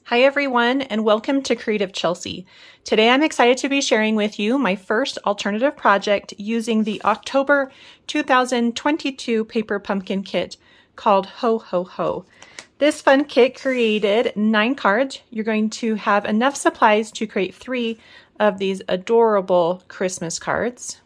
Hi everyone, and welcome to Creative Chelsey. Today I'm excited to be sharing with you my first alternative project using the October 2022 paper pumpkin kit called Ho Ho Ho. This fun kit created 9 cards. You're going to have enough supplies to create 3 of these adorable Christmas cards.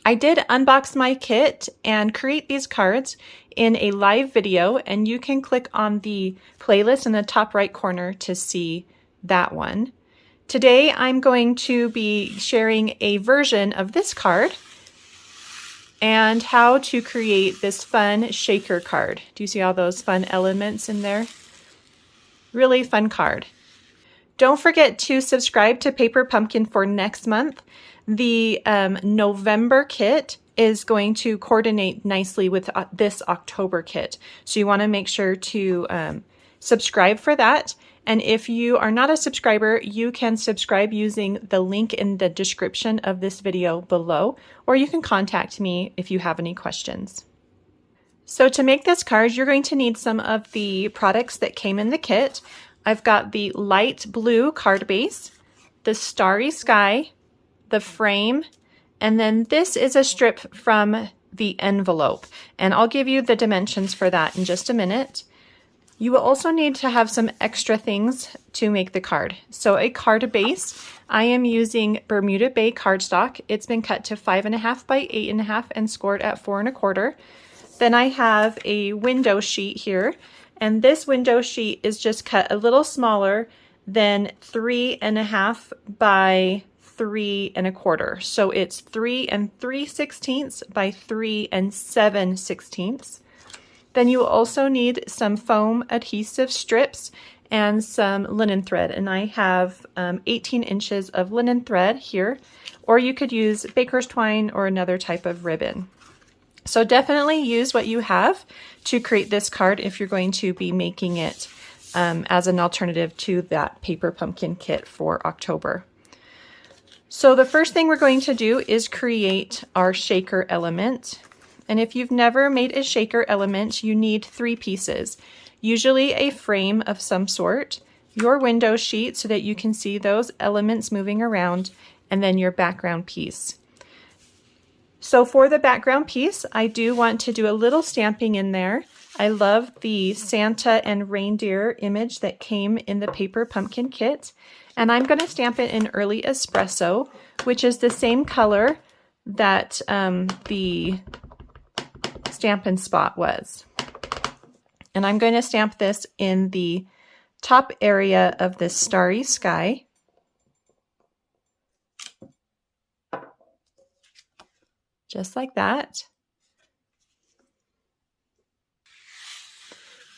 I did unbox my kit and create these cards in a live video, and you can click on the playlist in the top right corner to see that one. Today I'm going to be sharing a version of this card and how to create this fun shaker card. Do you see all those fun elements in there? Really fun card. Don't forget to subscribe to Paper Pumpkin for next month. The November kit is going to coordinate nicely with this October kit. So you want to make sure to subscribe for that. And if you are not a subscriber, you can subscribe using the link in the description of this video below, or you can contact me if you have any questions. So to make this card, you're going to need some of the products that came in the kit. I've got the light blue card base, the starry sky, the frame, and then this is a strip from the envelope, and I'll give you the dimensions for that in just a minute. You will also need to have some extra things to make the card. So a card base, I am using Bermuda Bay cardstock. It's been cut to 5.5 by 8.5 and scored at 4 1/4. Then I have a window sheet here, and this window sheet is just cut a little smaller than 3.5 by 3 1/4. So it's 3 3/16 by 3 7/16. Then you will also need some foam adhesive strips and some linen thread. And I have 18 inches of linen thread here, or you could use baker's twine or another type of ribbon. So definitely use what you have to create this card if you're going to be making it as an alternative to that paper pumpkin kit for October. So the first thing we're going to do is create our shaker element. And if you've never made a shaker element, you need 3 pieces. Usually a frame of some sort, your window sheet so that you can see those elements moving around, and then your background piece. So for the background piece, I do want to do a little stamping in there. I love the Santa and reindeer image that came in the paper pumpkin kit. And I'm going to stamp it in early espresso, which is the same color that the Stampin' spot was. And I'm going to stamp this in the top area of this starry sky. Just like that.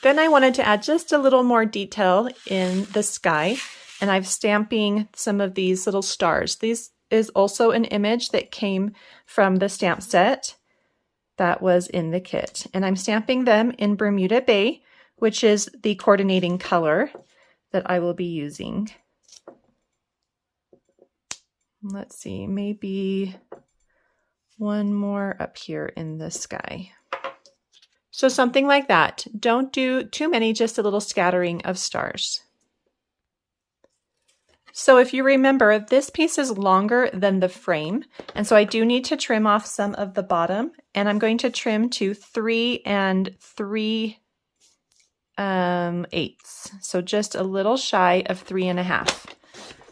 Then I wanted to add just a little more detail in the sky, and I'm stamping some of these little stars. This is also an image that came from the stamp set that was in the kit. And I'm stamping them in Bermuda Bay, which is the coordinating color that I will be using. Let's see, maybe one more up here in the sky. So something like that. Don't do too many, just a little scattering of stars. So if you remember, this piece is longer than the frame, and so I do need to trim off some of the bottom, and I'm going to trim to 3 3/8. So just a little shy of 3.5.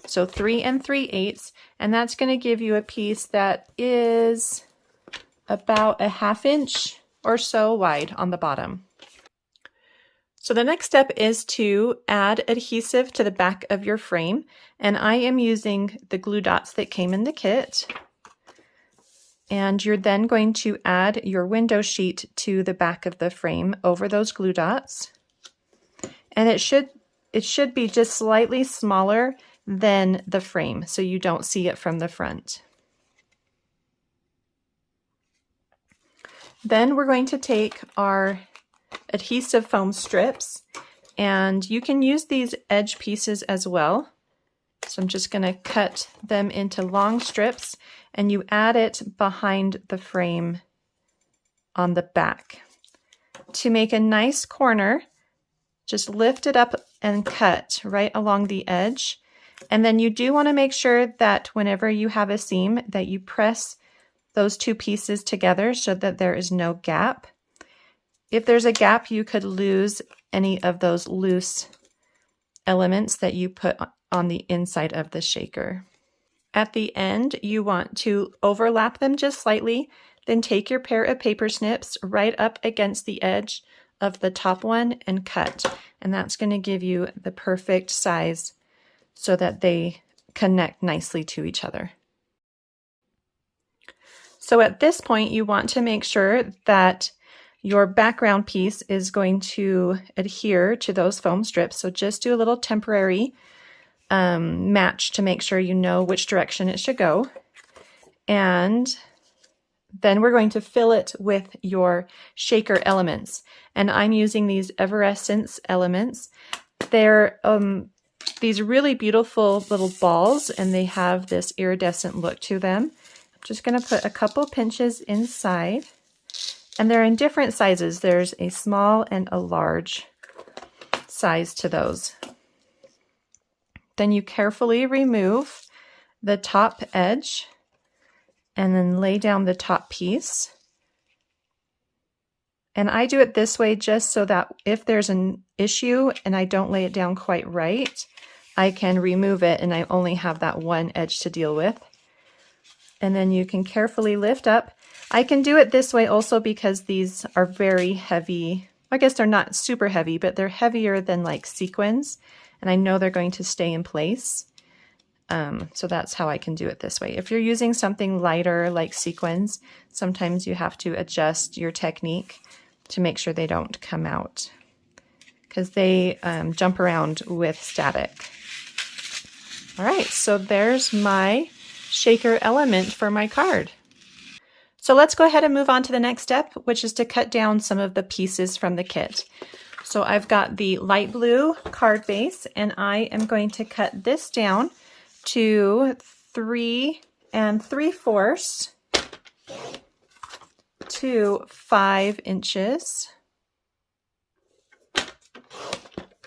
So 3 3/8, and that's going to give you a piece that is about a 1/2 inch or so wide on the bottom. So the next step is to add adhesive to the back of your frame, and I am using the glue dots that came in the kit. And you're then going to add your window sheet to the back of the frame over those glue dots. And it should be just slightly smaller than the frame, so you don't see it from the front. Then we're going to take our adhesive foam strips, and you can use these edge pieces as well. So I'm just going to cut them into long strips, and you add it behind the frame on the back. To make a nice corner, just lift it up and cut right along the edge. And then you do want to make sure that whenever you have a seam that you press those two pieces together so that there is no gap. If there's a gap, you could lose any of those loose elements that you put on the inside of the shaker. At the end, you want to overlap them just slightly, then take your pair of paper snips right up against the edge of the top one and cut. And that's going to give you the perfect size so that they connect nicely to each other. So at this point, you want to make sure that your background piece is going to adhere to those foam strips. So just do a little temporary match to make sure you know which direction it should go. And then we're going to fill it with your shaker elements. And I'm using these Everescence elements. They're these really beautiful little balls, and they have this iridescent look to them. I'm just going to put a couple pinches inside, and they're in different sizes. There's a small and a large size to those. Then you carefully remove the top edge and then lay down the top piece. And I do it this way just so that if there's an issue and I don't lay it down quite right, I can remove it and I only have that one edge to deal with. And then you can carefully lift up. I can do it this way also because these are very heavy. I guess they're not super heavy, but they're heavier than like sequins. And I know they're going to stay in place. So that's how I can do it this way. If you're using something lighter like sequins, sometimes you have to adjust your technique to make sure they don't come out because they jump around with static. All right, so there's my shaker element for my card. So let's go ahead and move on to the next step, which is to cut down some of the pieces from the kit. So I've got the light blue card base, and I am going to cut this down to 3 3/4 to 5 inches.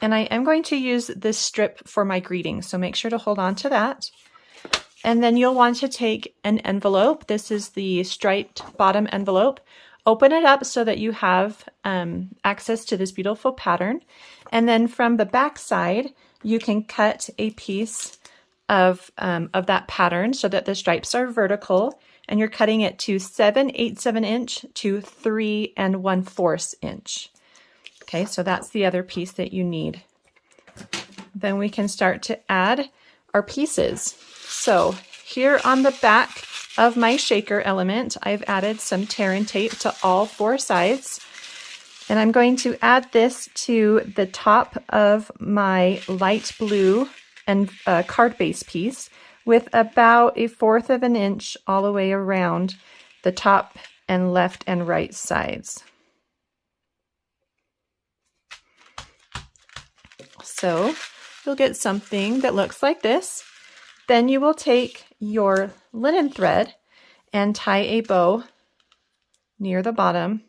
And I am going to use this strip for my greeting, so make sure to hold on to that. And then you'll want to take an envelope. This is the striped bottom envelope. Open it up so that you have access to this beautiful pattern. And then from the back side, you can cut a piece of that pattern so that the stripes are vertical, and you're cutting it to 7/8 inch to 3 1/4 inch. Okay, so that's the other piece that you need. Then we can start to add our pieces. So here on the back of my shaker element, I've added some tear and tape to all 4 sides. And I'm going to add this to the top of my light blue and card base piece with about 1/4 inch all the way around the top and left and right sides. So you'll get something that looks like this. Then you will take your linen thread and tie a bow near the bottom.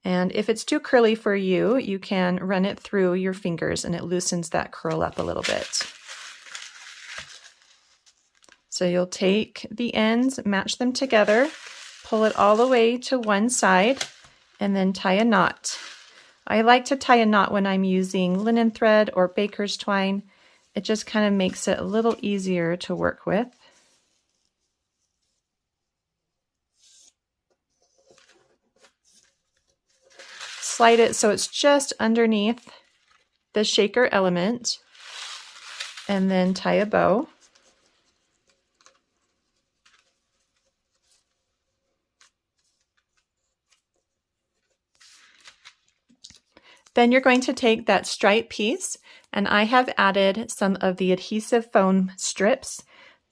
And if it's too curly for you, you can run it through your fingers and it loosens that curl up a little bit. So you'll take the ends, match them together, pull it all the way to one side, and then tie a knot. I like to tie a knot when I'm using linen thread or baker's twine. It just kind of makes it a little easier to work with. Slide it so it's just underneath the shaker element, and then tie a bow. Then you're going to take that stripe piece, and I have added some of the adhesive foam strips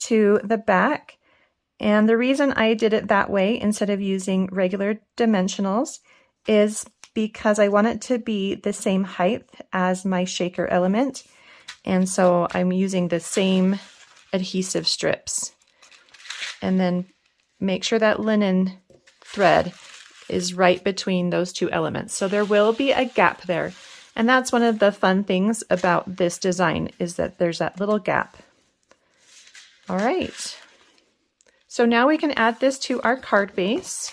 to the back. And the reason I did it that way instead of using regular dimensionals is because I want it to be the same height as my shaker element. And so I'm using the same adhesive strips. And then make sure that linen thread is right between those two elements. So there will be a gap there. And that's one of the fun things about this design, is that there's that little gap. All right. So now we can add this to our card base.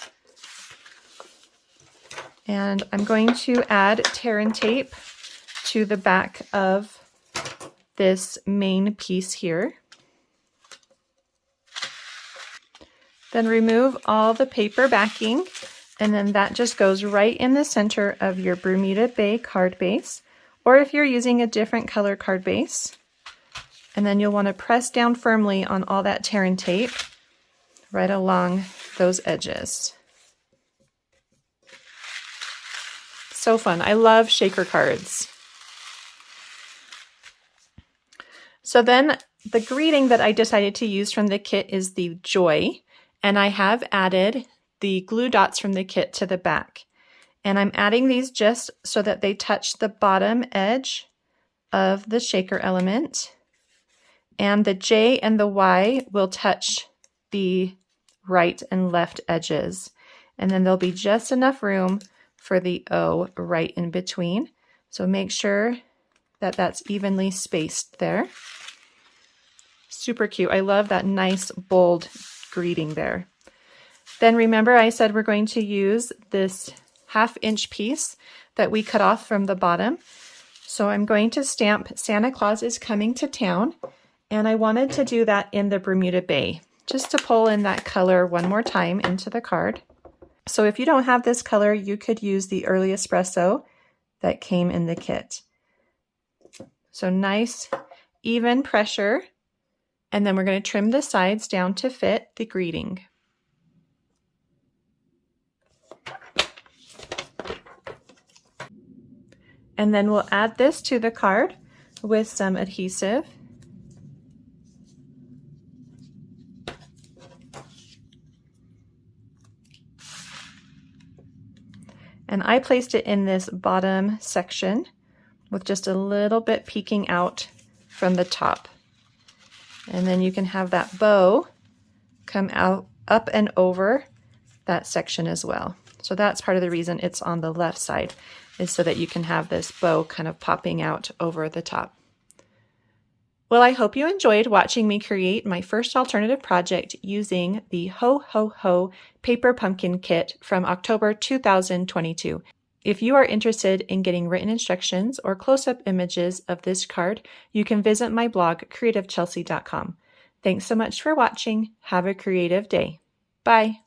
And I'm going to add tear and tape to the back of this main piece here. Then remove all the paper backing, and then that just goes right in the center of your Bermuda Bay card base, or if you're using a different color card base. And then you'll want to press down firmly on all that tear and tape right along those edges. So fun. I love shaker cards. So then the greeting that I decided to use from the kit is the Joy, and I have added the glue dots from the kit to the back. And I'm adding these just so that they touch the bottom edge of the shaker element, and the J and the Y will touch the right and left edges. And then there'll be just enough room for the O right in between. So make sure that that's evenly spaced there. Super cute. I love that nice bold greeting there. Then remember I said we're going to use this 1/2 inch piece that we cut off from the bottom. So I'm going to stamp Santa Claus is Coming to Town, and I wanted to do that in the Bermuda Bay, just to pull in that color one more time into the card. So if you don't have this color, you could use the Early Espresso that came in the kit. So nice, even pressure. And then we're going to trim the sides down to fit the greeting. And then we'll add this to the card with some adhesive. And I placed it in this bottom section with just a little bit peeking out from the top. And then you can have that bow come out up and over that section as well. So that's part of the reason it's on the left side, is so that you can have this bow kind of popping out over the top. Well, I hope you enjoyed watching me create my first alternative project using the Ho Ho Ho Paper Pumpkin Kit from October 2022. If you are interested in getting written instructions or close-up images of this card, you can visit my blog, creativechelsey.com. Thanks so much for watching. Have a creative day. Bye.